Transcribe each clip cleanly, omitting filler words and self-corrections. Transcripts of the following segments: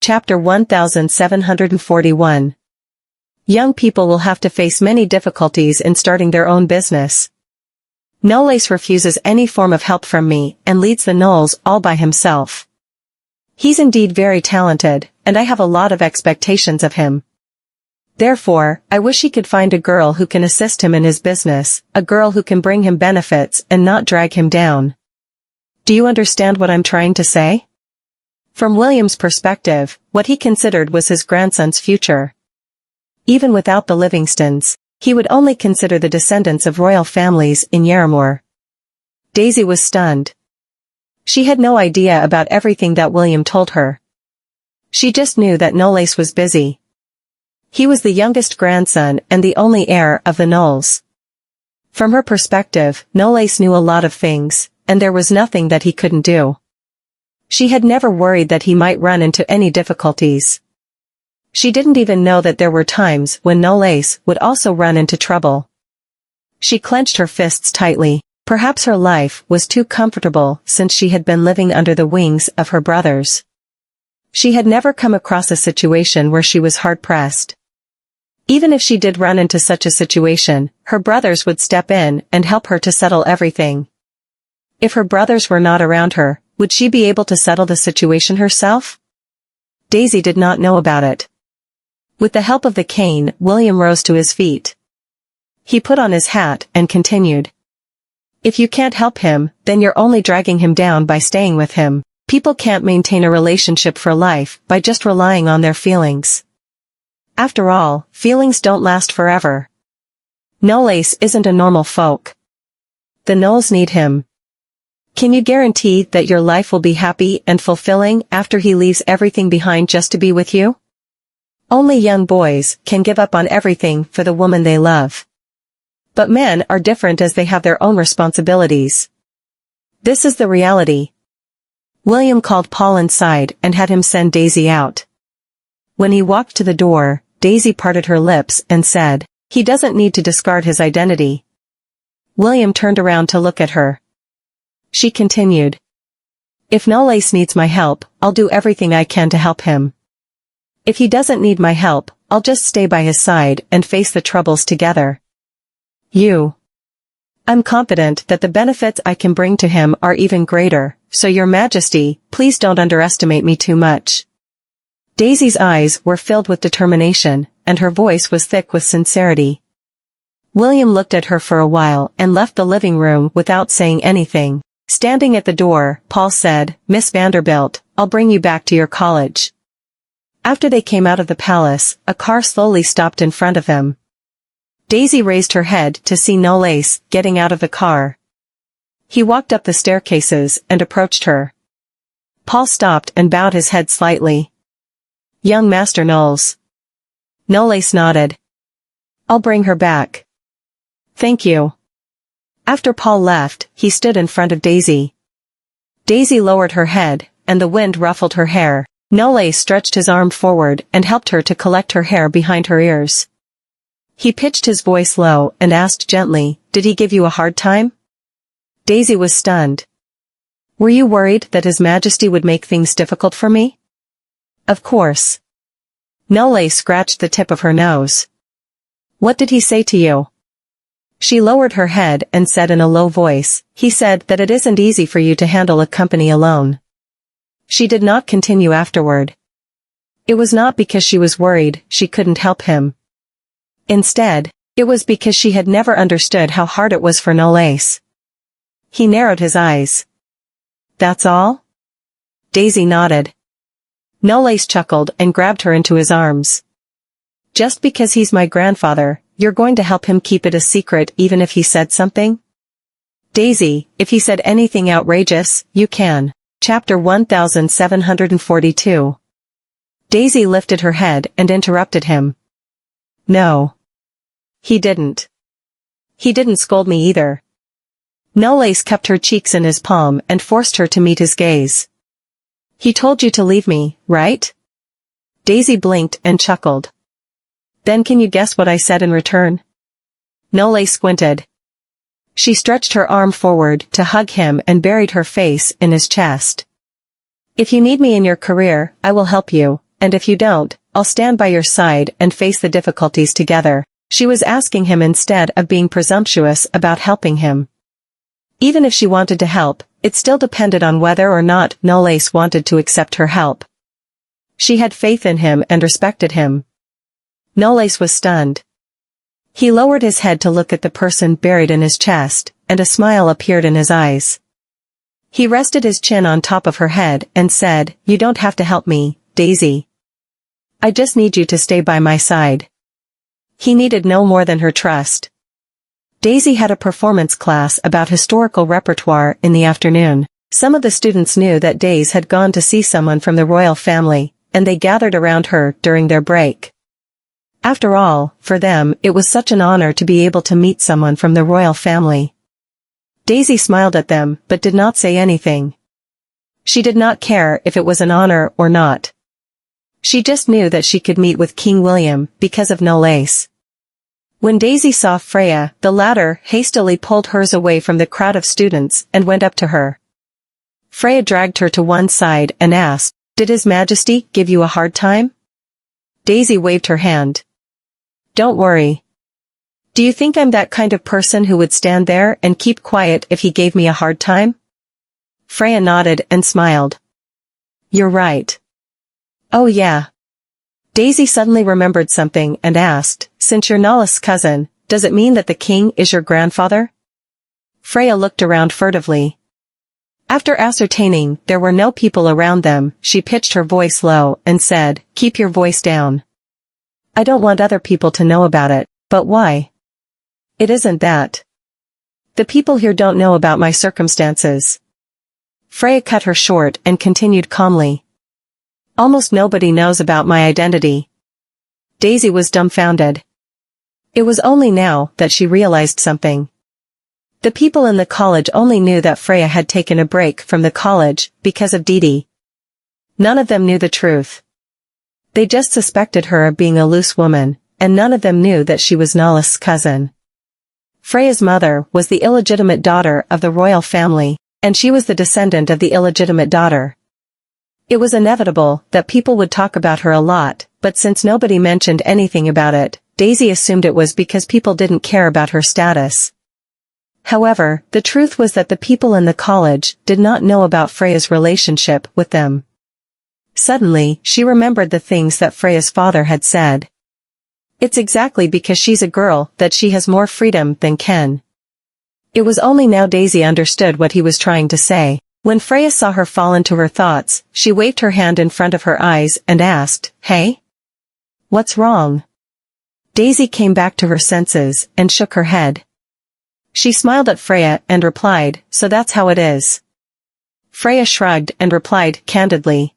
Chapter 1741. Young people will have to face many difficulties in starting their own business. Noce refuses any form of help from me and leads the gnolls all by himself. He's indeed very talented, and I have a lot of expectations of him. Therefore, I wish he could find a girl who can assist him in his business, a girl who can bring him benefits and not drag him down. Do you understand what I'm trying to say? From William's perspective, what he considered was his grandson's future. Even without the Livingstons, he would only consider the descendants of royal families in Yamore. Daisy was stunned. She had no idea about everything that William told her. She just knew that Noce was busy. He was the youngest grandson and the only heir of the gnolls. From her perspective, Noce knew a lot of things, and there was nothing that he couldn't do. She had never worried that he might run into any difficulties. She didn't even know that there were times when Noce would also run into trouble. She clenched her fists tightly. Perhaps her life was too comfortable since she had been living under the wings of her brothers. She had never come across a situation where she was hard-pressed. Even if she did run into such a situation, her brothers would step in and help her to settle everything. If her brothers were not around her, would she be able to settle the situation herself? Daisy did not know about it. With the help of the cane, William rose to his feet. He put on his hat and continued. If you can't help him, then you're only dragging him down by staying with him. People can't maintain a relationship for life by just relying on their feelings. After all, feelings don't last forever. Noce isn't a normal folk. The gnolls need him. Can you guarantee that your life will be happy and fulfilling after he leaves everything behind just to be with you? Only young boys can give up on everything for the woman they love. But men are different as they have their own responsibilities. This is the reality. William called Paul inside and had him send Daisy out. When he walked to the door, Daisy parted her lips and said, "He doesn't need to discard his identity." William turned around to look at her. She continued. If Noce needs my help, I'll do everything I can to help him. If he doesn't need my help, I'll just stay by his side and face the troubles together. I'm confident that the benefits I can bring to him are even greater, so Your Majesty, please don't underestimate me too much. Daisy's eyes were filled with determination, and her voice was thick with sincerity. William looked at her for a while and left the living room without saying anything. Standing at the door, Paul said, "Miss Vanderbilt, I'll bring you back to your college." After they came out of the palace, a car slowly stopped in front of them. Daisy raised her head to see Noce getting out of the car. He walked up the staircases and approached her. Paul stopped and bowed his head slightly. "Young Master Knowles." Noce nodded. "I'll bring her back." "Thank you." After Paul left, he stood in front of Daisy. Daisy lowered her head, and the wind ruffled her hair. Noce stretched his arm forward and helped her to collect her hair behind her ears. He pitched his voice low and asked gently, "Did he give you a hard time?" Daisy was stunned. "Were you worried that His Majesty would make things difficult for me?" "Of course." Noce scratched the tip of her nose. "What did he say to you?" She lowered her head and said in a low voice, "He said that it isn't easy for you to handle a company alone." She did not continue afterward. It was not because she was worried she couldn't help him. Instead, it was because she had never understood how hard it was for Noce. He narrowed his eyes. "That's all?" Daisy nodded. Noce chuckled and grabbed her into his arms. "Just because he's my grandfather, you're going to help him keep it a secret even if he said something?" "Daisy, if he said anything outrageous, you can." Chapter 1742. Daisy lifted her head and interrupted him. "No. He didn't. He didn't scold me either." Noce kept her cheeks in his palm and forced her to meet his gaze. "He told you to leave me, right?" Daisy blinked and chuckled. "Then can you guess what I said in return?" Noce squinted. She stretched her arm forward to hug him and buried her face in his chest. "If you need me in your career, I will help you, and if you don't, I'll stand by your side and face the difficulties together. She was asking him instead of being presumptuous about helping him. Even if she wanted to help, it still depended on whether or not Noce wanted to accept her help. She had faith in him and respected him. Noce was stunned. He lowered his head to look at the person buried in his chest, and a smile appeared in his eyes. He rested his chin on top of her head and said, "You don't have to help me, Daisy. I just need you to stay by my side." He needed no more than her trust. Daisy had a performance class about historical repertoire in the afternoon. Some of the students knew that Daisy had gone to see someone from the royal family, and they gathered around her during their break. After all, for them, it was such an honor to be able to meet someone from the royal family. Daisy smiled at them, but did not say anything. She did not care if it was an honor or not. She just knew that she could meet with King William because of Noce. When Daisy saw Freya, the latter hastily pulled hers away from the crowd of students and went up to her. Freya dragged her to one side and asked, "Did His Majesty give you a hard time?" Daisy waved her hand. "Don't worry. Do you think I'm that kind of person who would stand there and keep quiet if he gave me a hard time?" Freya nodded and smiled. "You're right." "Oh yeah." Daisy suddenly remembered something and asked, "Since you're Noce's cousin, does it mean that the king is your grandfather?" Freya looked around furtively. After ascertaining there were no people around them, she pitched her voice low and said, "Keep your voice down. I don't want other people to know about it." "But why?" "It isn't that. The people here don't know about my circumstances." Freya cut her short and continued calmly. "Almost nobody knows about my identity." Daisy was dumbfounded. It was only now that she realized something. The people in the college only knew that Freya had taken a break from the college because of Didi. None of them knew the truth. They just suspected her of being a loose woman, and none of them knew that she was Noce's cousin. Freya's mother was the illegitimate daughter of the royal family, and she was the descendant of the illegitimate daughter. It was inevitable that people would talk about her a lot, but since nobody mentioned anything about it, Daisy assumed it was because people didn't care about her status. However, the truth was that the people in the college did not know about Freya's relationship with them. Suddenly, she remembered the things that Freya's father had said. It's exactly because she's a girl that she has more freedom than Ken. It was only now Daisy understood what he was trying to say. When Freya saw her fall into her thoughts, she waved her hand in front of her eyes and asked, "Hey? What's wrong?" Daisy came back to her senses and shook her head. She smiled at Freya and replied, "So that's how it is." Freya shrugged and replied candidly,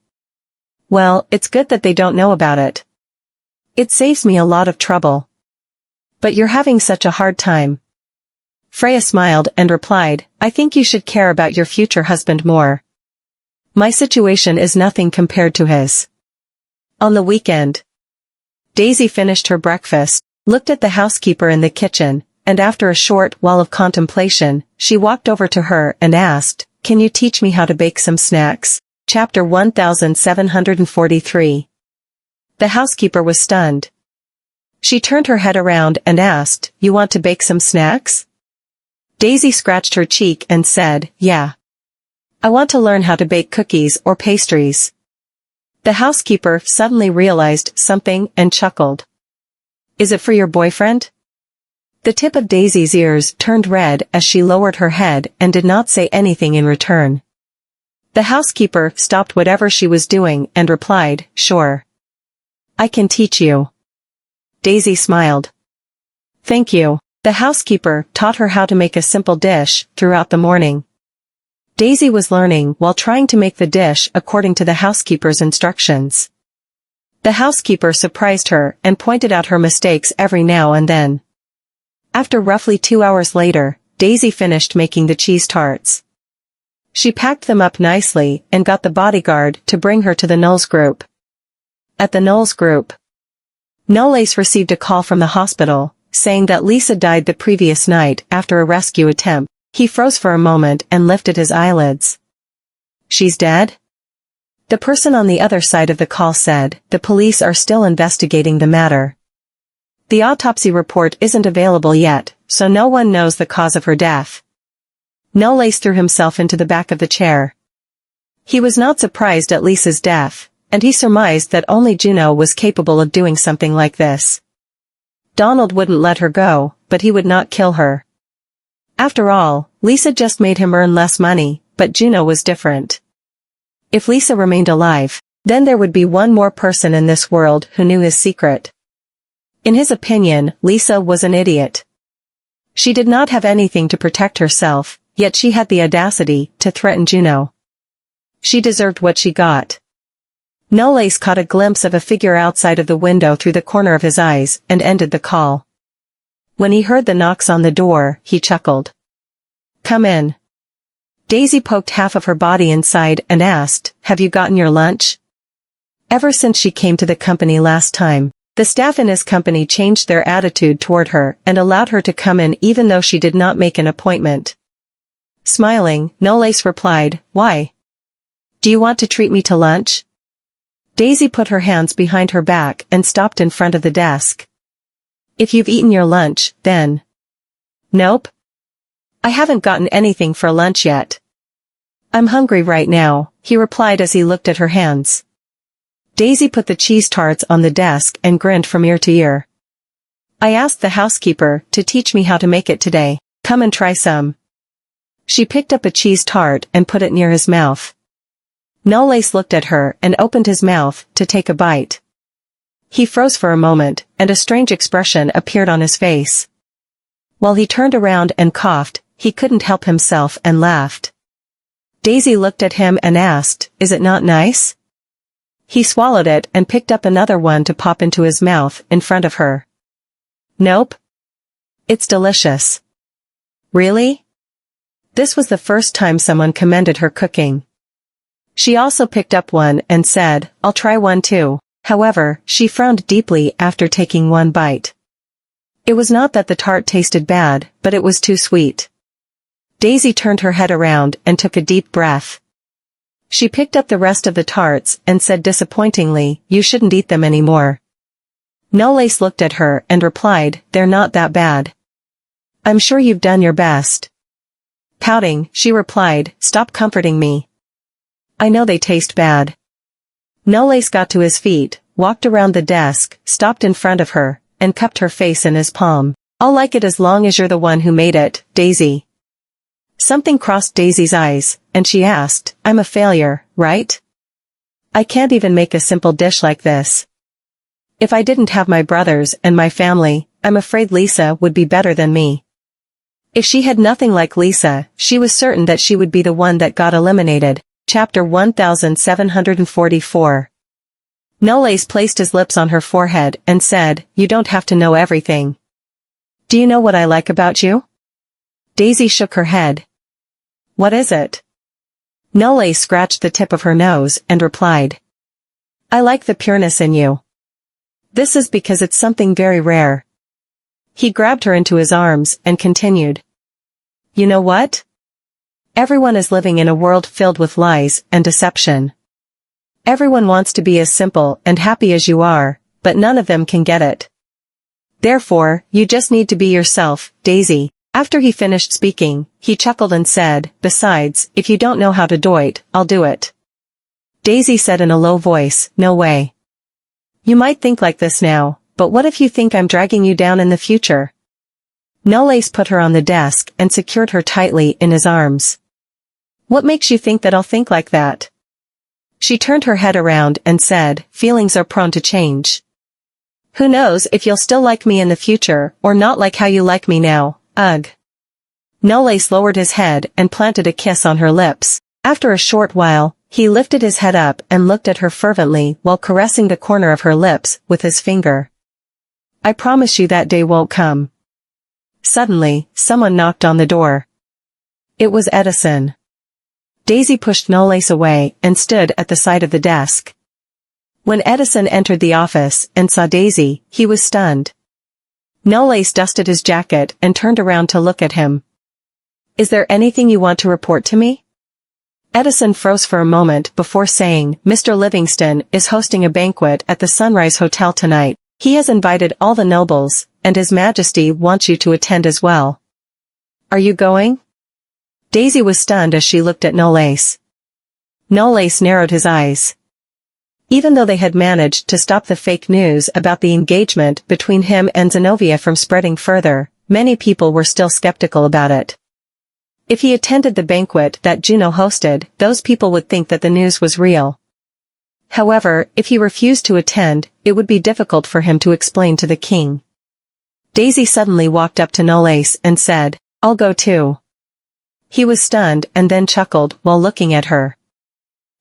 "Well, it's good that they don't know about it. It saves me a lot of trouble. But you're having such a hard time." Freya smiled and replied, "I think you should care about your future husband more. My situation is nothing compared to his." On the weekend, Daisy finished her breakfast, looked at the housekeeper in the kitchen, and after a short while of contemplation, she walked over to her and asked, "Can you teach me how to bake some snacks?" Chapter 1743. The housekeeper was stunned. She turned her head around and asked, "You want to bake some snacks?" Daisy scratched her cheek and said, "Yeah. I want to learn how to bake cookies or pastries." The housekeeper suddenly realized something and chuckled. "Is it for your boyfriend?" The tip of Daisy's ears turned red as she lowered her head and did not say anything in return. The housekeeper stopped whatever she was doing and replied, "Sure. I can teach you." Daisy smiled. "Thank you." The housekeeper taught her how to make a simple dish throughout the morning. Daisy was learning while trying to make the dish according to the housekeeper's instructions. The housekeeper surprised her and pointed out her mistakes every now and then. After roughly 2 hours later, Daisy finished making the cheese tarts. She packed them up nicely and got the bodyguard to bring her to the Noce group. At the Noce group, Noce received a call from the hospital, saying that Lisa died the previous night after a rescue attempt. He froze for a moment and lifted his eyelids. "She's dead?" The person on the other side of the call said, the police are still investigating the matter. The autopsy report isn't available yet, so no one knows the cause of her death. Noce threw himself into the back of the chair. He was not surprised at Lisa's death, and he surmised that only Juno was capable of doing something like this. Donald wouldn't let her go, but he would not kill her. After all, Lisa just made him earn less money, but Juno was different. If Lisa remained alive, then there would be one more person in this world who knew his secret. In his opinion, Lisa was an idiot. She did not have anything to protect herself, yet she had the audacity to threaten Juno. She deserved what she got. Noce caught a glimpse of a figure outside of the window through the corner of his eyes and ended the call. When he heard the knocks on the door, he chuckled. "Come in." Daisy poked half of her body inside and asked, "Have you gotten your lunch?" Ever since she came to the company last time, the staff in his company changed their attitude toward her and allowed her to come in even though she did not make an appointment. Smiling, Noce replied, "Why? Do you want to treat me to lunch?" Daisy put her hands behind her back and stopped in front of the desk. "If you've eaten your lunch, then." "Nope. I haven't gotten anything for lunch yet." "I'm hungry right now," he replied as he looked at her hands. Daisy put the cheese tarts on the desk and grinned from ear to ear. "I asked the housekeeper to teach me how to make it today. Come and try some." She picked up a cheese tart and put it near his mouth. Noce looked at her and opened his mouth to take a bite. He froze for a moment, and a strange expression appeared on his face. While he turned around and coughed, he couldn't help himself and laughed. Daisy looked at him and asked, "Is it not nice?" He swallowed it and picked up another one to pop into his mouth in front of her. "Nope. It's delicious." "Really?" This was the first time someone commended her cooking. She also picked up one and said, "I'll try one too." However, she frowned deeply after taking one bite. It was not that the tart tasted bad, but it was too sweet. Daisy turned her head around and took a deep breath. She picked up the rest of the tarts and said disappointingly, "You shouldn't eat them anymore." Noce looked at her and replied, "They're not that bad. I'm sure you've done your best." Pouting, she replied, "Stop comforting me. I know they taste bad." Noce got to his feet, walked around the desk, stopped in front of her, and cupped her face in his palm. "I'll like it as long as you're the one who made it, Daisy." Something crossed Daisy's eyes, and she asked, "I'm a failure, right? I can't even make a simple dish like this. If I didn't have my brothers and my family, I'm afraid Lisa would be better than me." If she had nothing like Lisa, she was certain that she would be the one that got eliminated. Chapter 1744. Noce placed his lips on her forehead and said, "You don't have to know everything. Do you know what I like about you?" Daisy shook her head. "What is it?" Noce scratched the tip of her nose and replied, "I like the pureness in you. This is because it's something very rare." He grabbed her into his arms and continued, "You know what? Everyone is living in a world filled with lies and deception. Everyone wants to be as simple and happy as you are, but none of them can get it. Therefore, you just need to be yourself, Daisy." After he finished speaking, he chuckled and said, "Besides, if you don't know how to do it, I'll do it." Daisy said in a low voice, "No way. You might think like this now, but what if you think I'm dragging you down in the future?" Noce put her on the desk and secured her tightly in his arms. "What makes you think that I'll think like that?" She turned her head around and said, "Feelings are prone to change. Who knows if you'll still like me in the future or not like how you like me now, ugh." Noce lowered his head and planted a kiss on her lips. After a short while, he lifted his head up and looked at her fervently while caressing the corner of her lips with his finger. "I promise you that day won't come." Suddenly, someone knocked on the door. It was Edison. Daisy pushed Noce away and stood at the side of the desk. When Edison entered the office and saw Daisy, he was stunned. Noce dusted his jacket and turned around to look at him. "Is there anything you want to report to me?" Edison froze for a moment before saying, Mr. Livingston is hosting a banquet at the Sunrise Hotel tonight. He has invited all the nobles, and His Majesty wants you to attend as well. Are you going? Daisy was stunned as she looked at Noce. Noce narrowed his eyes. Even though they had managed to stop the fake news about the engagement between him and Zenovia from spreading further, many people were still skeptical about it. If he attended the banquet that Juno hosted, those people would think that the news was real. However, if he refused to attend, it would be difficult for him to explain to the king. Daisy suddenly walked up to Noce and said, I'll go too. He was stunned and then chuckled while looking at her.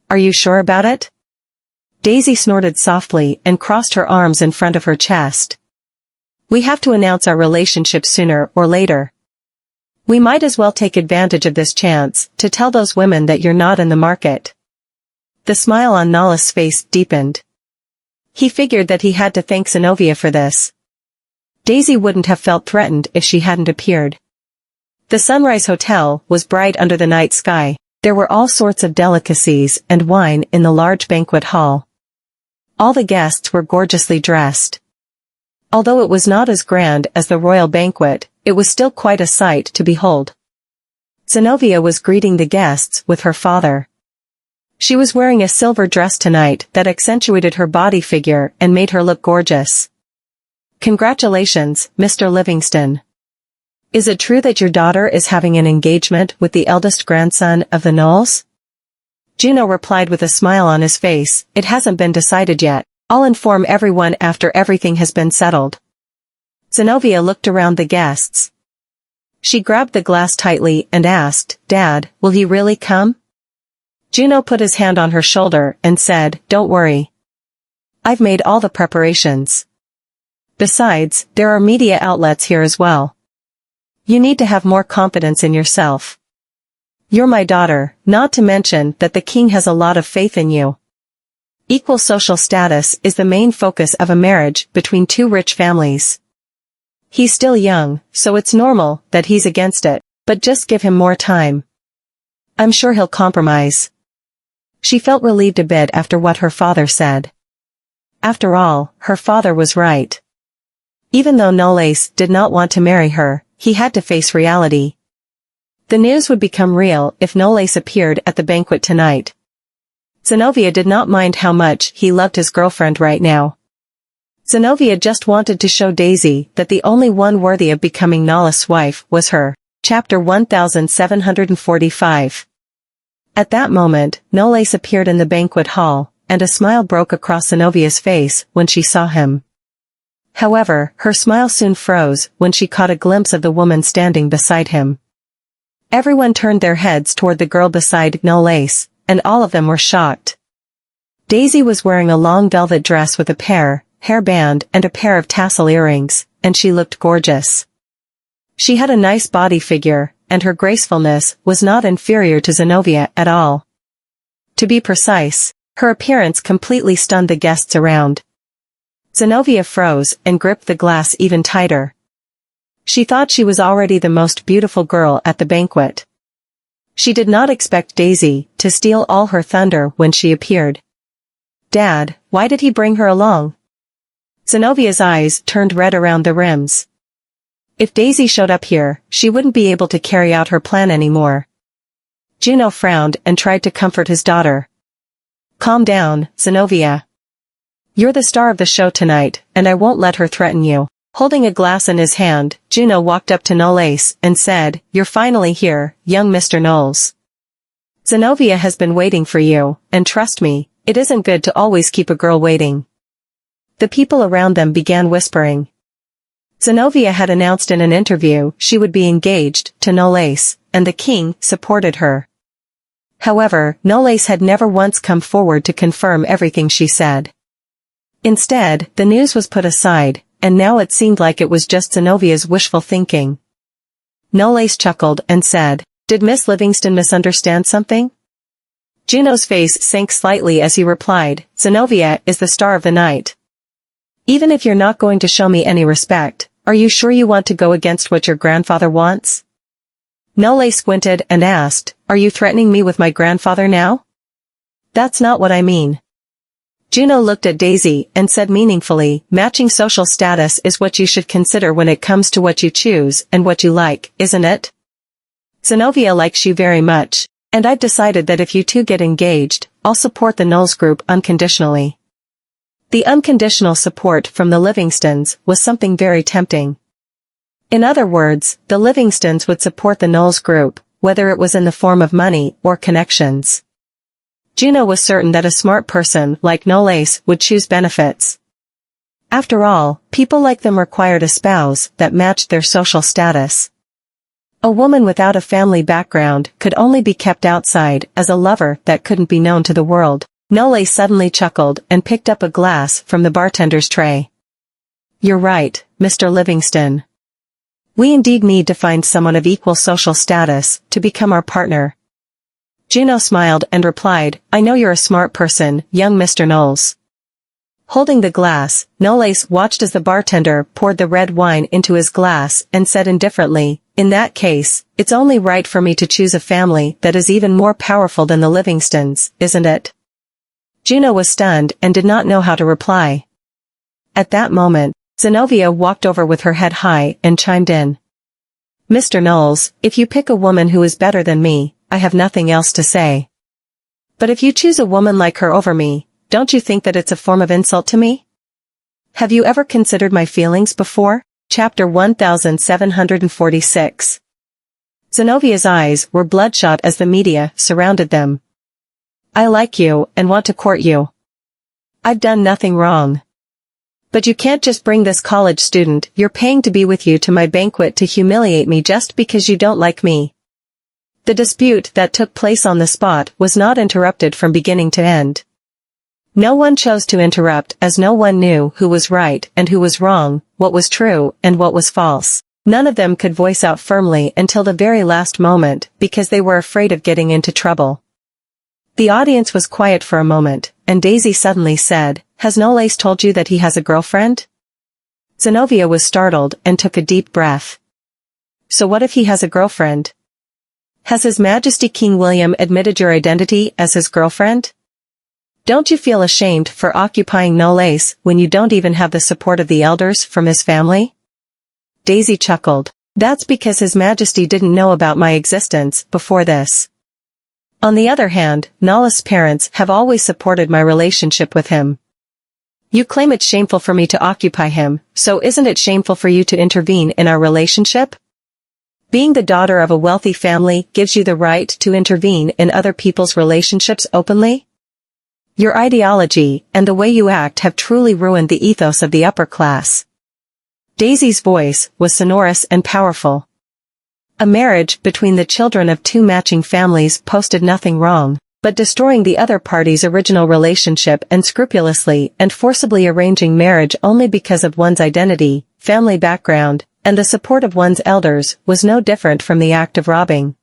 Are you sure about it? Daisy snorted softly and crossed her arms in front of her chest. We have to announce our relationship sooner or later. We might as well take advantage of this chance to tell those women that you're not in the market. The smile on Noce's face deepened. He figured that he had to thank Zenovia for this. Daisy wouldn't have felt threatened if she hadn't appeared. The Sunrise Hotel was bright under the night sky. There were all sorts of delicacies and wine in the large banquet hall. All the guests were gorgeously dressed. Although it was not as grand as the royal banquet, it was still quite a sight to behold. Zenovia was greeting the guests with her father. She was wearing a silver dress tonight that accentuated her body figure and made her look gorgeous. Congratulations, Mr. Livingston. Is it true that your daughter is having an engagement with the eldest grandson of the Noce? Juno replied with a smile on his face, It hasn't been decided yet. I'll inform everyone after everything has been settled. Zenovia looked around the guests. She grabbed the glass tightly and asked, Dad, will he really come? Juno put his hand on her shoulder and said, Don't worry. I've made all the preparations. Besides, there are media outlets here as well. You need to have more confidence in yourself. You're my daughter, not to mention that the king has a lot of faith in you. Equal social status is the main focus of a marriage between two rich families. He's still young, so it's normal that he's against it, but just give him more time. I'm sure he'll compromise. She felt relieved a bit after what her father said. After all, her father was right. Even though Noce did not want to marry her, he had to face reality. The news would become real if Noce appeared at the banquet tonight. Zenovia did not mind how much he loved his girlfriend right now. Zenovia just wanted to show Daisy that the only one worthy of becoming Noce's wife was her. Chapter 1745. At that moment, Noce appeared in the banquet hall, and a smile broke across Zenovia's face when she saw him. However, her smile soon froze when she caught a glimpse of the woman standing beside him. Everyone turned their heads toward the girl beside Noce, and all of them were shocked. Daisy was wearing a long velvet dress with a hairband and a pair of tassel earrings, and she looked gorgeous. She had a nice body figure, and her gracefulness was not inferior to Zenovia at all. To be precise, her appearance completely stunned the guests around. Zenovia froze and gripped the glass even tighter. She thought she was already the most beautiful girl at the banquet. She did not expect Daisy to steal all her thunder when she appeared. Dad, why did he bring her along? Zenovia's eyes turned red around the rims. If Daisy showed up here, she wouldn't be able to carry out her plan anymore. Juno frowned and tried to comfort his daughter. Calm down, Zenovia. You're the star of the show tonight, and I won't let her threaten you. Holding a glass in his hand, Juno walked up to Noce and said, You're finally here, young Mr. Knowles. Zenovia has been waiting for you, and trust me, it isn't good to always keep a girl waiting. The people around them began whispering. Zenovia had announced in an interview she would be engaged to Noce, and the king supported her. However, Noce had never once come forward to confirm everything she said. Instead, the news was put aside, and now it seemed like it was just Zenovia's wishful thinking. Noce chuckled and said, Did Miss Livingston misunderstand something? Juno's face sank slightly as he replied, Zenovia is the star of the night. Even if you're not going to show me any respect, are you sure you want to go against what your grandfather wants? Noce squinted and asked, "Are you threatening me with my grandfather now?" "That's not what I mean." Juno looked at Daisy and said meaningfully, "Matching social status is what you should consider when it comes to what you choose and what you like, isn't it? Zenovia likes you very much, and I've decided that if you two get engaged, I'll support the Knowles group unconditionally." The unconditional support from the Livingstons was something very tempting. In other words, the Livingstons would support the Knowles group, whether it was in the form of money or connections. Juno was certain that a smart person like Noce would choose benefits. After all, people like them required a spouse that matched their social status. A woman without a family background could only be kept outside as a lover that couldn't be known to the world. Noce suddenly chuckled and picked up a glass from the bartender's tray. "You're right, Mr. Livingston. We indeed need to find someone of equal social status to become our partner." Juno smiled and replied, "I know you're a smart person, young Mr. Knowles." Holding the glass, Noce watched as the bartender poured the red wine into his glass and said indifferently, "In that case, it's only right for me to choose a family that is even more powerful than the Livingstons, isn't it?" Juno was stunned and did not know how to reply. At that moment, Zenovia walked over with her head high and chimed in. "Mr. Knowles, if you pick a woman who is better than me, I have nothing else to say. But if you choose a woman like her over me, don't you think that it's a form of insult to me? Have you ever considered my feelings before?" Chapter 1746. Zenovia's eyes were bloodshot as the media surrounded them. "I like you and want to court you. I've done nothing wrong. But you can't just bring this college student you're paying to be with you to my banquet to humiliate me just because you don't like me." The dispute that took place on the spot was not interrupted from beginning to end. No one chose to interrupt as no one knew who was right and who was wrong, what was true and what was false. None of them could voice out firmly until the very last moment because they were afraid of getting into trouble. The audience was quiet for a moment, and Daisy suddenly said, "Has Noce told you that he has a girlfriend?" Zenovia was startled and took a deep breath. "So what if he has a girlfriend? Has His Majesty King William admitted your identity as his girlfriend? Don't you feel ashamed for occupying Noce when you don't even have the support of the elders from his family?" Daisy chuckled. "That's because His Majesty didn't know about my existence before this. On the other hand, Nala's parents have always supported my relationship with him. You claim it's shameful for me to occupy him, so isn't it shameful for you to intervene in our relationship? Being the daughter of a wealthy family gives you the right to intervene in other people's relationships openly? Your ideology and the way you act have truly ruined the ethos of the upper class." Daisy's voice was sonorous and powerful. A marriage between the children of two matching families posted nothing wrong, but destroying the other party's original relationship and scrupulously and forcibly arranging marriage only because of one's identity, family background, and the support of one's elders was no different from the act of robbing.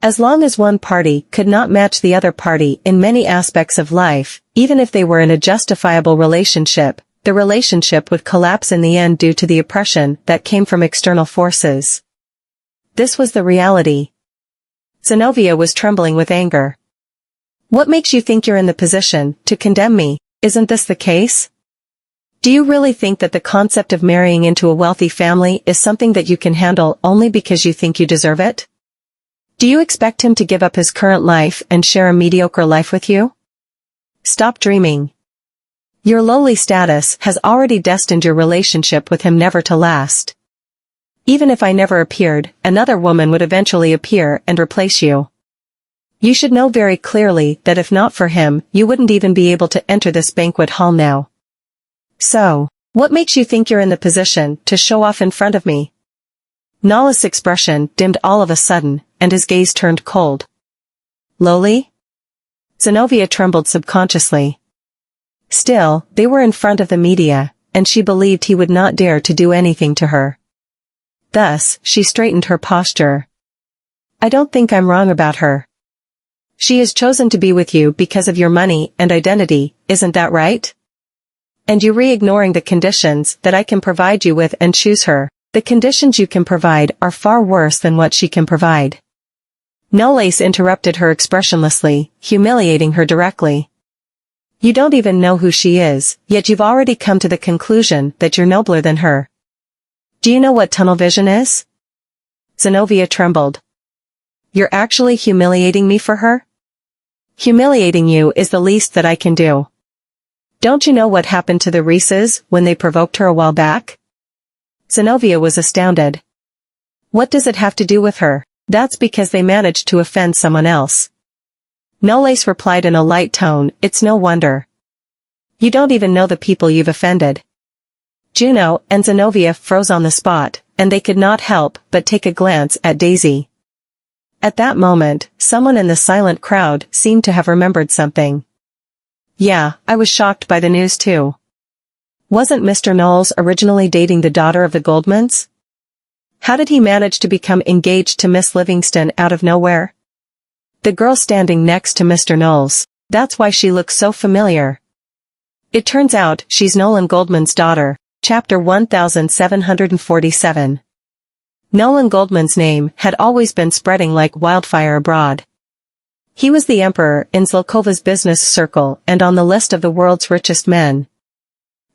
As long as one party could not match the other party in many aspects of life, even if they were in a justifiable relationship, the relationship would collapse in the end due to the oppression that came from external forces. This was the reality. Zenovia was trembling with anger. "What makes you think you're in the position to condemn me? Isn't this the case? Do you really think that the concept of marrying into a wealthy family is something that you can handle only because you think you deserve it? Do you expect him to give up his current life and share a mediocre life with you? Stop dreaming. Your lowly status has already destined your relationship with him never to last. Even if I never appeared, another woman would eventually appear and replace you. You should know very clearly that if not for him, you wouldn't even be able to enter this banquet hall now. So, what makes you think you're in the position to show off in front of me?" Nala's expression dimmed all of a sudden, and his gaze turned cold. "Lowly?" Zenovia trembled subconsciously. Still, they were in front of the media, and she believed he would not dare to do anything to her. Thus, she straightened her posture. "I don't think I'm wrong about her. She has chosen to be with you because of your money and identity, isn't that right? And you're ignoring the conditions that I can provide you with and choose her. The conditions you can provide are far worse than what she can provide. Noce interrupted her expressionlessly, humiliating her directly. You don't even know who she is, yet you've already come to the conclusion that you're nobler than her. Do you know what tunnel vision is? Zenovia trembled. You're actually humiliating me for her? Humiliating you is the least that I can do. Don't you know what happened to the Reeses when they provoked her a while back? Zenovia was astounded. What does it have to do with her? That's because they managed to offend someone else. Noce replied in a light tone, it's no wonder. You don't even know the people you've offended. Juno and Zenovia froze on the spot, and they could not help but take a glance at Daisy. At that moment, someone in the silent crowd seemed to have remembered something. Yeah, I was shocked by the news too. Wasn't Mr. Knowles originally dating the daughter of the Goldmans? How did he manage to become engaged to Miss Livingston out of nowhere? The girl standing next to Mr. Knowles, that's why she looks so familiar. It turns out she's Nolan Goldman's daughter, chapter 1747. Nolan Goldman's name had always been spreading like wildfire abroad. He was the emperor in Zlkova's business circle and on the list of the world's richest men.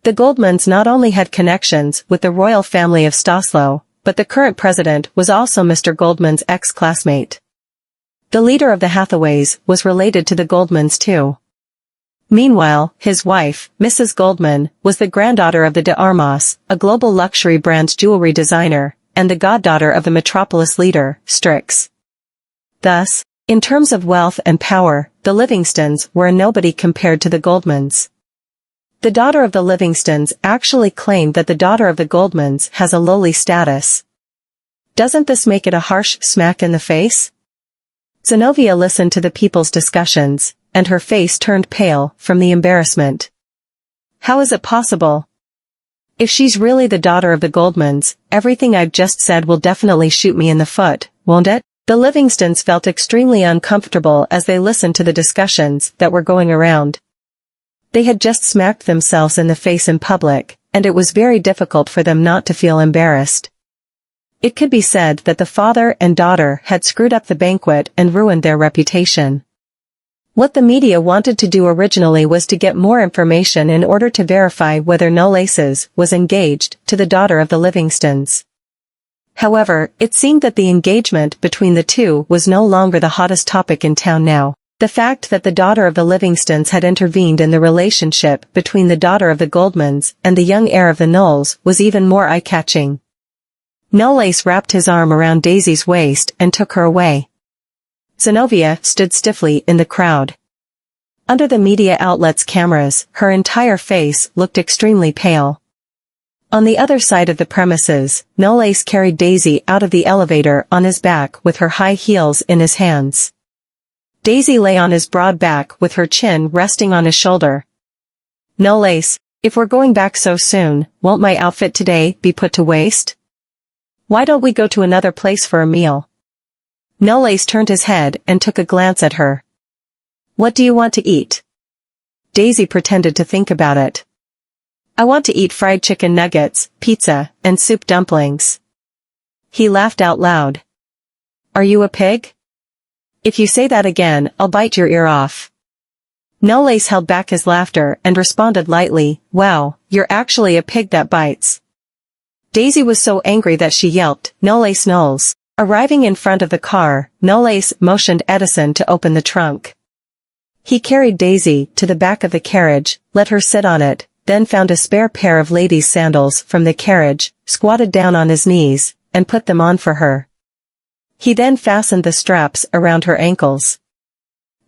The Goldmans not only had connections with the royal family of Staslo, but the current president was also Mr. Goldman's ex-classmate. The leader of the Hathaways was related to the Goldmans too. Meanwhile, his wife, Mrs. Goldman, was the granddaughter of the de Armas, a global luxury brand jewelry designer, and the goddaughter of the metropolis leader, Strix. Thus, in terms of wealth and power, the Livingstons were a nobody compared to the Goldmans. The daughter of the Livingstons actually claimed that the daughter of the Goldmans has a lowly status. Doesn't this make it a harsh smack in the face? Zenovia listened to the people's discussions, and her face turned pale from the embarrassment. How is it possible? If she's really the daughter of the Goldmans, everything I've just said will definitely shoot me in the foot, won't it? The Livingstons felt extremely uncomfortable as they listened to the discussions that were going around. They had just smacked themselves in the face in public, and it was very difficult for them not to feel embarrassed. It could be said that the father and daughter had screwed up the banquet and ruined their reputation. What the media wanted to do originally was to get more information in order to verify whether Noce was engaged to the daughter of the Livingstons. However, it seemed that the engagement between the two was no longer the hottest topic in town now. The fact that the daughter of the Livingstons had intervened in the relationship between the daughter of the Goldmans and the young heir of the Knowles was even more eye-catching. Noce wrapped his arm around Daisy's waist and took her away. Zenovia stood stiffly in the crowd. Under the media outlet's cameras, her entire face looked extremely pale. On the other side of the premises, Noce carried Daisy out of the elevator on his back with her high heels in his hands. Daisy lay on his broad back with her chin resting on his shoulder. Noce, if we're going back so soon, won't my outfit today be put to waste? Why don't we go to another place for a meal? Noce turned his head and took a glance at her. What do you want to eat? Daisy pretended to think about it. I want to eat fried chicken nuggets, pizza, and soup dumplings. He laughed out loud. Are you a pig? If you say that again, I'll bite your ear off. Noce held back his laughter and responded lightly, wow, you're actually a pig that bites. Daisy was so angry that she yelped, Noce Knowles. Arriving in front of the car, Noce motioned Edison to open the trunk. He carried Daisy to the back of the carriage, let her sit on it, then found a spare pair of ladies' sandals from the carriage, squatted down on his knees, and put them on for her. He then fastened the straps around her ankles.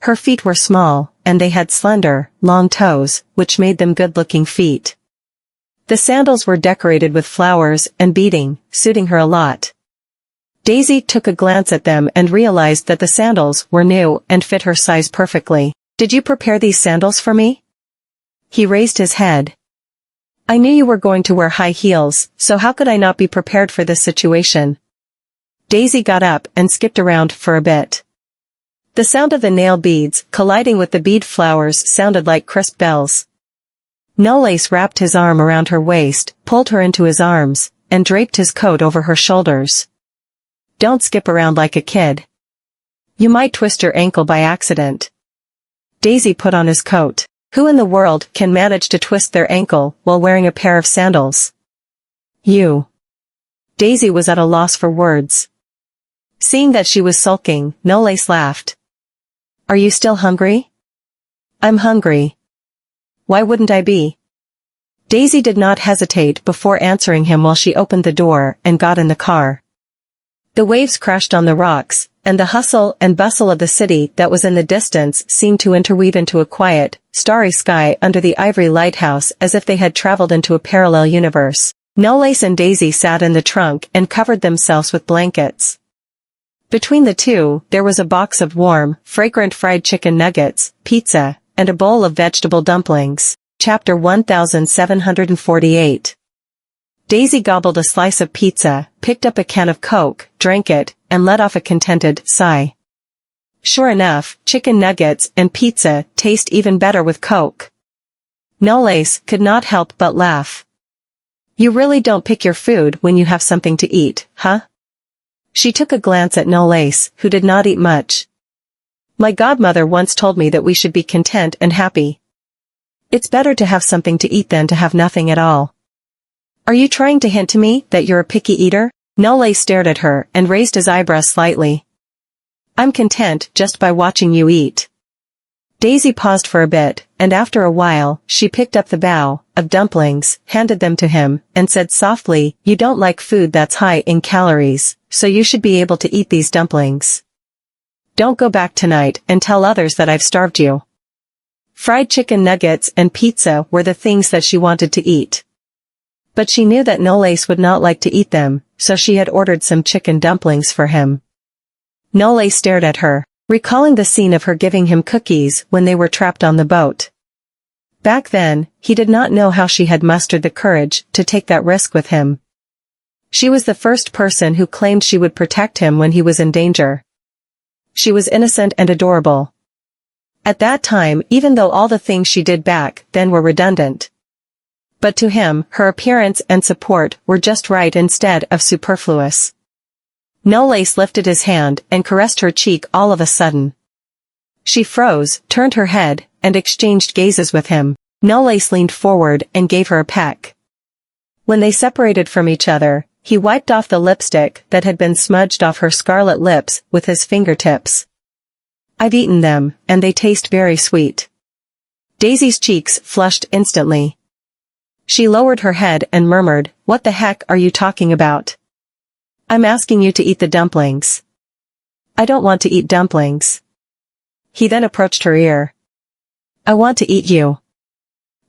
Her feet were small, and they had slender, long toes, which made them good-looking feet. The sandals were decorated with flowers and beading, suiting her a lot. Daisy took a glance at them and realized that the sandals were new and fit her size perfectly. Did you prepare these sandals for me? He raised his head. I knew you were going to wear high heels, so how could I not be prepared for this situation? Daisy got up and skipped around for a bit. The sound of the nail beads colliding with the bead flowers sounded like crisp bells. Noce wrapped his arm around her waist, pulled her into his arms, and draped his coat over her shoulders. "Don't skip around like a kid. You might twist your ankle by accident." Daisy put on his coat. Who in the world can manage to twist their ankle while wearing a pair of sandals? You. Daisy was at a loss for words. Seeing that she was sulking, Noce laughed. "Are you still hungry?" "I'm hungry. Why wouldn't I be?" Daisy did not hesitate before answering him while she opened the door and got in the car. The waves crashed on the rocks, and the hustle and bustle of the city that was in the distance seemed to interweave into a quiet, starry sky under the ivory lighthouse as if they had traveled into a parallel universe. Noce and Daisy sat in the trunk and covered themselves with blankets. Between the two, there was a box of warm, fragrant fried chicken nuggets, pizza, and a bowl of vegetable dumplings. Chapter 1748. Daisy gobbled a slice of pizza, picked up a can of Coke, drank it, and let off a contented sigh. Sure enough, chicken nuggets and pizza taste even better with Coke. Noce could not help but laugh. "You really don't pick your food when you have something to eat, huh?" She took a glance at Noce, who did not eat much. "My godmother once told me that we should be content and happy. It's better to have something to eat than to have nothing at all." "Are you trying to hint to me that you're a picky eater?" Noce stared at her and raised his eyebrows slightly. "I'm content just by watching you eat." Daisy paused for a bit, and after a while, she picked up the bowl of dumplings, handed them to him, and said softly, "You don't like food that's high in calories, so you should be able to eat these dumplings. Don't go back tonight and tell others that I've starved you." Fried chicken nuggets and pizza were the things that she wanted to eat. But she knew that Noce would not like to eat them, so she had ordered some chicken dumplings for him. Noce stared at her, recalling the scene of her giving him cookies when they were trapped on the boat. Back then, he did not know how she had mustered the courage to take that risk with him. She was the first person who claimed she would protect him when he was in danger. She was innocent and adorable. At that time, even though all the things she did back then were redundant. But to him, her appearance and support were just right instead of superfluous. Noce lifted his hand and caressed her cheek all of a sudden. She froze, turned her head, and exchanged gazes with him. Noce leaned forward and gave her a peck. When they separated from each other, he wiped off the lipstick that had been smudged off her scarlet lips with his fingertips. "I've eaten them, and they taste very sweet." Daisy's cheeks flushed instantly. She lowered her head and murmured, "What the heck are you talking about?" "I'm asking you to eat the dumplings." "I don't want to eat dumplings." He then approached her ear. "I want to eat you."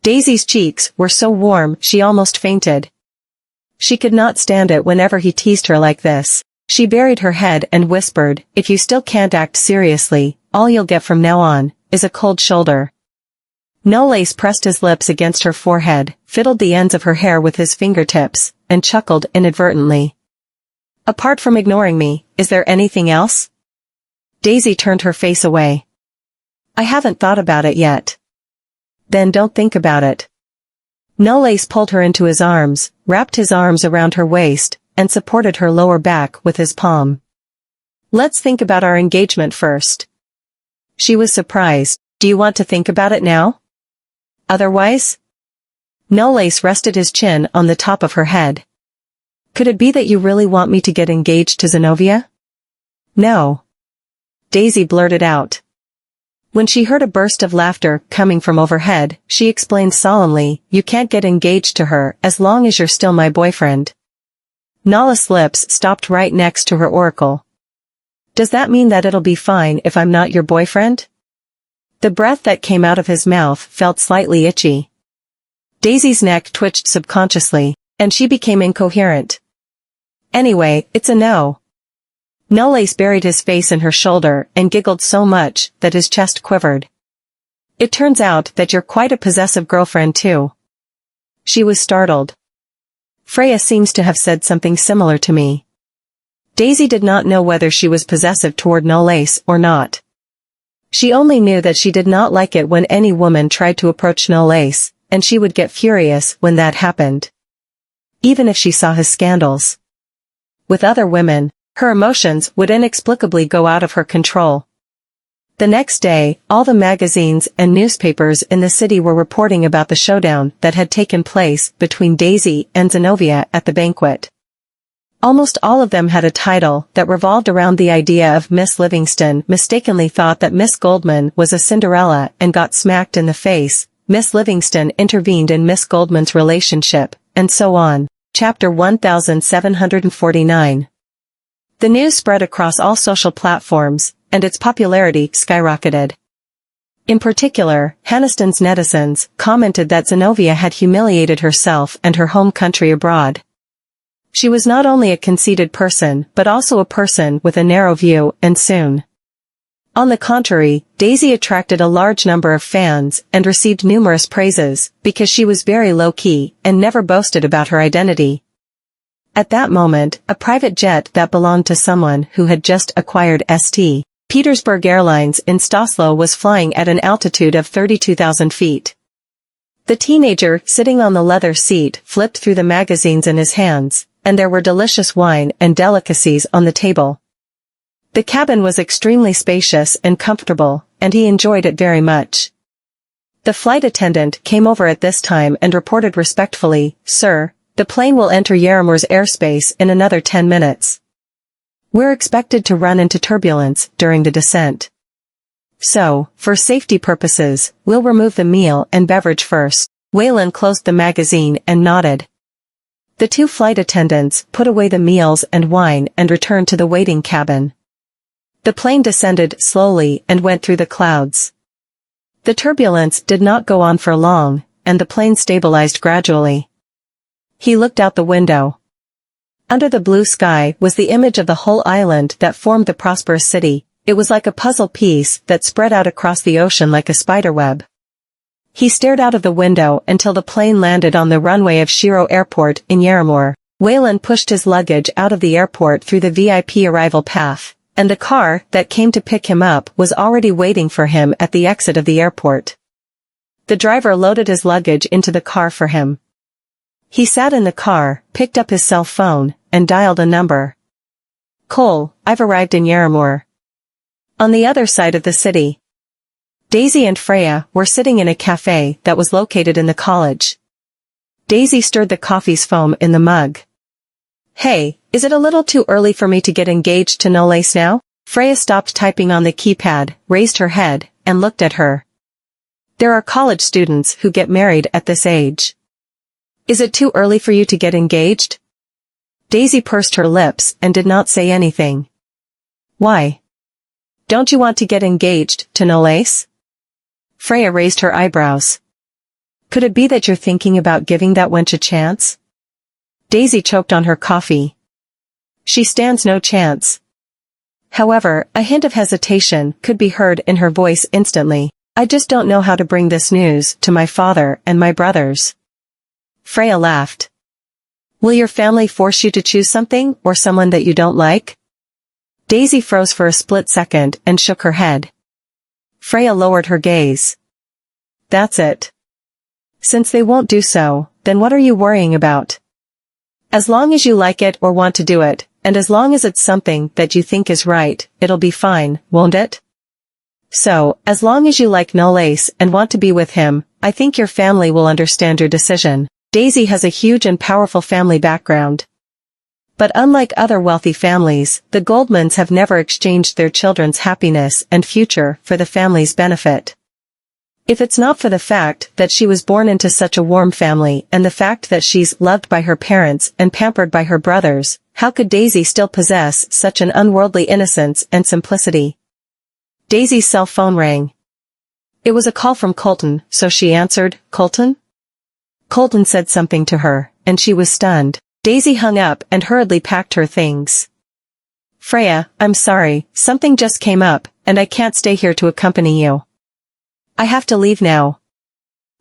Daisy's cheeks were so warm she almost fainted. She could not stand it whenever he teased her like this. She buried her head and whispered, "If you still can't act seriously, all you'll get from now on is a cold shoulder." Noce pressed his lips against her forehead, fiddled the ends of her hair with his fingertips, and chuckled inadvertently. "Apart from ignoring me, is there anything else?" Daisy turned her face away. "I haven't thought about it yet." "Then don't think about it." Noce pulled her into his arms, wrapped his arms around her waist, and supported her lower back with his palm. "Let's think about our engagement first." She was surprised. "Do you want to think about it now? Otherwise?" Noce rested his chin on the top of her head. "Could it be that you really want me to get engaged to Zenovia?" "No." Daisy blurted out. When she heard a burst of laughter coming from overhead, she explained solemnly, "You can't get engaged to her as long as you're still my boyfriend." Noce's lips stopped right next to her oracle. "Does that mean that it'll be fine if I'm not your boyfriend?" The breath that came out of his mouth felt slightly itchy. Daisy's neck twitched subconsciously, and she became incoherent. "Anyway, it's a no." Noce buried his face in her shoulder and giggled so much that his chest quivered. "It turns out that you're quite a possessive girlfriend too." She was startled. "Freya seems to have said something similar to me." Daisy did not know whether she was possessive toward Noce or not. She only knew that she did not like it when any woman tried to approach Noce, and she would get furious when that happened. even if she saw his scandals. With other women, her emotions would inexplicably go out of her control. The next day, all the magazines and newspapers in the city were reporting about the showdown that had taken place between Daisy and Zenovia at the banquet. Almost all of them had a title that revolved around the idea of Miss Livingston mistakenly thought that Miss Goldman was a Cinderella and got smacked in the face, Miss Livingston intervened in Miss Goldman's relationship, and so on. Chapter 1749. The news spread across all social platforms, and its popularity skyrocketed. In particular, Hanniston's netizens commented that Zenovia had humiliated herself and her home country abroad. She was not only a conceited person but also a person with a narrow view, and soon. On the contrary, Daisy attracted a large number of fans and received numerous praises because she was very low-key and never boasted about her identity. At that moment, a private jet that belonged to someone who had just acquired St. Petersburg Airlines in Stoslo was flying at an altitude of 32,000 feet. The teenager sitting on the leather seat flipped through the magazines in his hands, and there were delicious wine and delicacies on the table. The cabin was extremely spacious and comfortable, and he enjoyed it very much. The flight attendant came over at this time and reported respectfully, "Sir, the plane will enter Yamore's airspace in another 10 minutes. We're expected to run into turbulence during the descent. So, for safety purposes, we'll remove the meal and beverage first." Whan closed the magazine and nodded. The two flight attendants put away the meals and wine and returned to the waiting cabin. The plane descended slowly and went through the clouds. The turbulence did not go on for long, and the plane stabilized gradually. He looked out the window. Under the blue sky was the image of the whole island that formed the prosperous city. It was like a puzzle piece that spread out across the ocean like a spiderweb. He stared out of the window until the plane landed on the runway of Shiro Airport in Yamore. Whan pushed his luggage out of the airport through the VIP arrival path, and the car that came to pick him up was already waiting for him at the exit of the airport. The driver loaded his luggage into the car for him. He sat in the car, picked up his cell phone, and dialed a number. "Cole, I've arrived in Yamore." On the other side of the city, Daisy and Freya were sitting in a cafe that was located in the college. Daisy stirred the coffee's foam in the mug. "Hey, is it a little too early for me to get engaged to Noce now?" Freya stopped typing on the keypad, raised her head, and looked at her. "There are college students who get married at this age. Is it too early for you to get engaged?" Daisy pursed her lips and did not say anything. "Why? Don't you want to get engaged to Noce?" Freya raised her eyebrows. "Could it be that you're thinking about giving that wench a chance?" Daisy choked on her coffee. "She stands no chance." However, a hint of hesitation could be heard in her voice instantly. "I just don't know how to bring this news to my father and my brothers." Freya laughed. "Will your family force you to choose something or someone that you don't like?" Daisy froze for a split second and shook her head. Freya lowered her gaze. "That's it. Since they won't do so, then what are you worrying about? As long as you like it or want to do it, and as long as it's something that you think is right, it'll be fine, won't it? So, as long as you like Noce and want to be with him, I think your family will understand your decision." Daisy has a huge and powerful family background. But unlike other wealthy families, the Goldmans have never exchanged their children's happiness and future for the family's benefit. If it's not for the fact that she was born into such a warm family and the fact that she's loved by her parents and pampered by her brothers, how could Daisy still possess such an unworldly innocence and simplicity? Daisy's cell phone rang. It was a call from Colton, so she answered. "Colton?" Colton said something to her, and she was stunned. Daisy hung up and hurriedly packed her things. "Freya, I'm sorry, something just came up, and I can't stay here to accompany you. I have to leave now."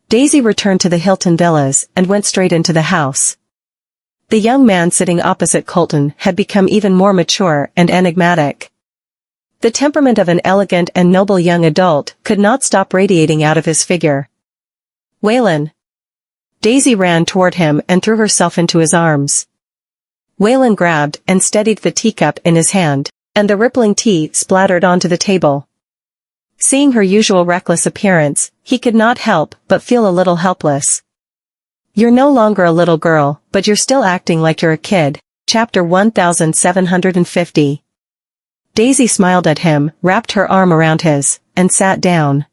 Daisy returned to the Hilton Villas and went straight into the house. The young man sitting opposite Colton had become even more mature and enigmatic. The temperament of an elegant and noble young adult could not stop radiating out of his figure. "Whan." Daisy ran toward him and threw herself into his arms. Whan grabbed and steadied the teacup in his hand, and the rippling tea splattered onto the table. Seeing her usual reckless appearance, he could not help but feel a little helpless. You're no longer a little girl, but you're still acting like you're a kid. Chapter 1750. Daisy smiled at him, wrapped her arm around his, and sat down.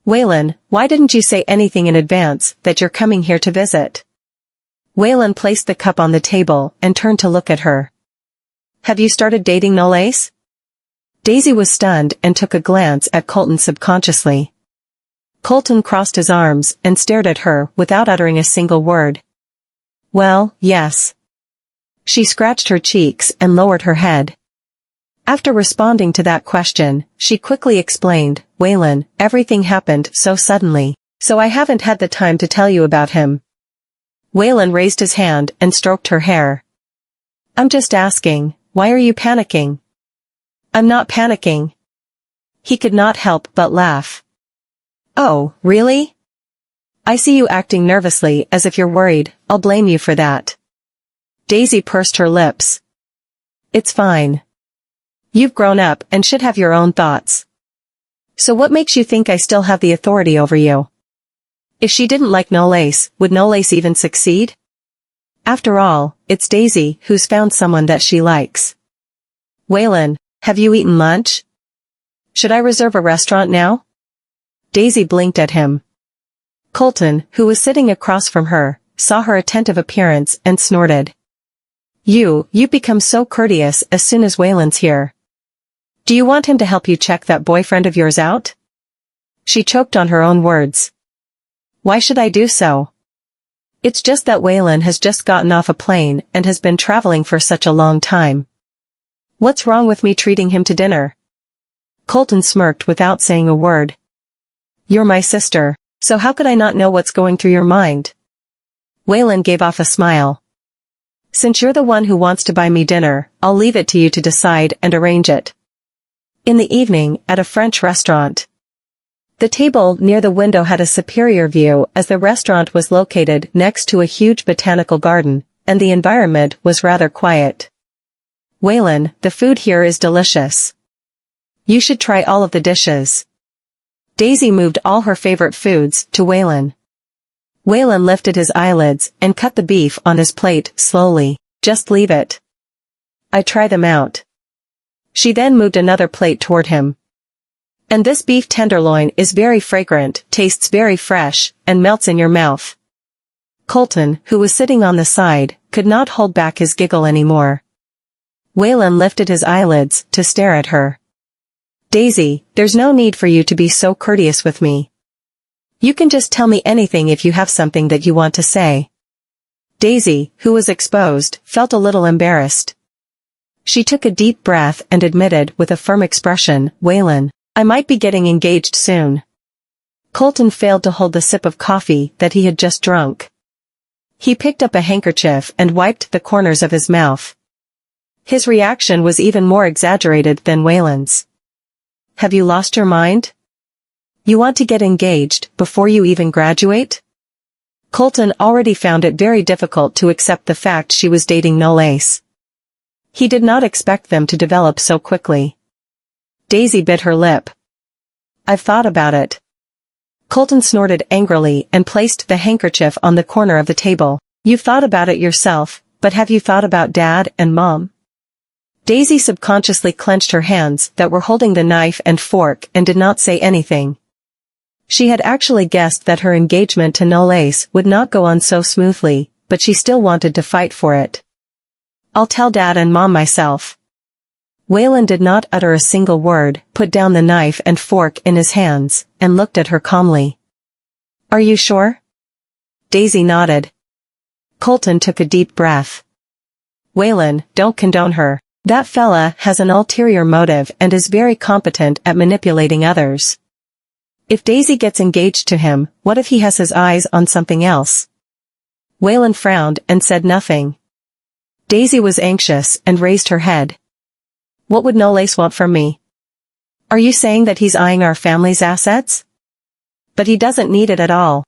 Whan, why didn't you say anything in advance that you're coming here to visit? Whan placed the cup on the table and turned to look at her. Have you started dating Noce? Daisy was stunned and took a glance at Colton subconsciously. Colton crossed his arms and stared at her without uttering a single word. Well, yes. She scratched her cheeks and lowered her head. After responding to that question, she quickly explained, Whan, everything happened so suddenly, so I haven't had the time to tell you about him. Whan raised his hand and stroked her hair. I'm just asking, why are you panicking? I'm not panicking. He could not help but laugh. Oh, really? I see you acting nervously as if you're worried, I'll blame you for that. Daisy pursed her lips. It's fine. You've grown up and should have your own thoughts. So what makes you think I still have the authority over you? If she didn't like Noce, would Noce even succeed? After all, it's Daisy who's found someone that she likes. Whan, have you eaten lunch? Should I reserve a restaurant now? Daisy blinked at him. Colton, who was sitting across from her, saw her attentive appearance and snorted. You become so courteous as soon as Whan's here. Do you want him to help you check that boyfriend of yours out? She choked on her own words. Why should I do so? It's just that Whan has just gotten off a plane and has been traveling for such a long time. What's wrong with me treating him to dinner? Colton smirked without saying a word. You're my sister, so how could I not know what's going through your mind? Whan gave off a smile. Since you're the one who wants to buy me dinner, I'll leave it to you to decide and arrange it. In the evening, at a French restaurant. The table near the window had a superior view as the restaurant was located next to a huge botanical garden, and the environment was rather quiet. Whan, the food here is delicious. You should try all of the dishes. Daisy moved all her favorite foods to Whan. Whan lifted his eyelids and cut the beef on his plate slowly. Just leave it. I try them out. She then moved another plate toward him. And this beef tenderloin is very fragrant, tastes very fresh, and melts in your mouth. Colton, who was sitting on the side, could not hold back his giggle anymore. Whan lifted his eyelids to stare at her. Daisy, there's no need for you to be so courteous with me. You can just tell me anything if you have something that you want to say. Daisy, who was exposed, felt a little embarrassed. She took a deep breath and admitted with a firm expression, Whan, I might be getting engaged soon. Colton failed to hold the sip of coffee that he had just drunk. He picked up a handkerchief and wiped the corners of his mouth. His reaction was even more exaggerated than Whan's. Have you lost your mind? You want to get engaged before you even graduate? Colton already found it very difficult to accept the fact she was dating Noce. He did not expect them to develop so quickly. Daisy bit her lip. I've thought about it. Colton snorted angrily and placed the handkerchief on the corner of the table. You've thought about it yourself, but have you thought about Dad and Mom? Daisy subconsciously clenched her hands that were holding the knife and fork and did not say anything. She had actually guessed that her engagement to Noce would not go on so smoothly, but she still wanted to fight for it. I'll tell Dad and Mom myself. Whan did not utter a single word, put down the knife and fork in his hands, and looked at her calmly. Are you sure? Daisy nodded. Colton took a deep breath. Whan, don't condone her. That fella has an ulterior motive and is very competent at manipulating others. If Daisy gets engaged to him, what if he has his eyes on something else? Whan frowned and said nothing. Daisy was anxious and raised her head. What would Noce want from me? Are you saying that he's eyeing our family's assets? But he doesn't need it at all.